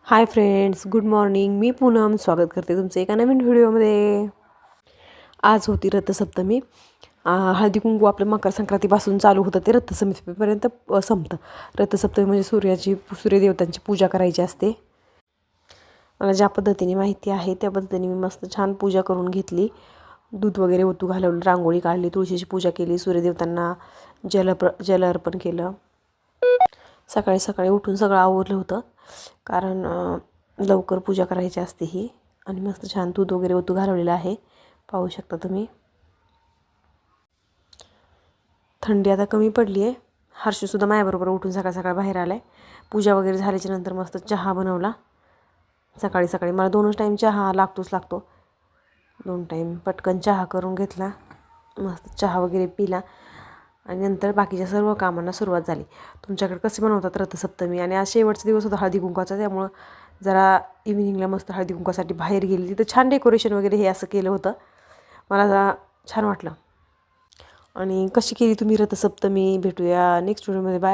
हाय friends, good morning. मी पूनम स्वागत करते तुमचं एका नवीन व्हिडिओमध्ये. आज होती रथसप्तमी. हळदी कुंकू आपलं मकर संक्रांतीपासून चालू होतं ते रथसप्तमीपर्यंत संपतं. रथसप्तमी म्हणजे सूर्यदेवतांची पूजा करायची असते. मला ज्या पद्धतीने माहिती आहे त्या पद्धतीने मी मस्त छान पूजा करून घेतली. दूध वगैरे ओतू घालवलं, रांगोळी काढली, तुळशीची पूजा केली, सूर्यदेवतांना जल अर्पण केलं. सकाळी सकाळी उठून सगळं आवरलं होतं, कारण लवकर पूजा करायची असते ही. आणि मस्त छान दूध वगैरे ओतू घालवलेलं आहे, पाहू शकता तुम्ही. थंडी आता कमी पडली आहे. हर्षूसुद्धा माझ्याबरोबर उठून सकाळ सकाळ बाहेर आला आहे. पूजा वगैरे झाल्याच्या नंतर मस्त चहा बनवला. सकाळी सकाळी मला 2च टाईम चहा लागतो. 2 टाईम पटकन चहा करून घेतला, मस्त चहा वगैरे पिला आणि नंतर बाकीच्या सर्व कामांना सुरुवात झाली. तुमच्याकडे कसे बनवतात रथसप्तमी? आणि आज शेवटचा दिवस होता हळदी कुंकवाचा, त्यामुळं जरा इव्हिनिंगला मस्त हळदी कुंकवासाठी बाहेर गेली. तिथं छान डेकोरेशन वगैरे हे असं केलं होतं, मला छान वाटलं. आणि कशी केली तुम्ही रथसप्तमी? भेटूया नेक्स्ट व्हिडिओमध्ये. बाय.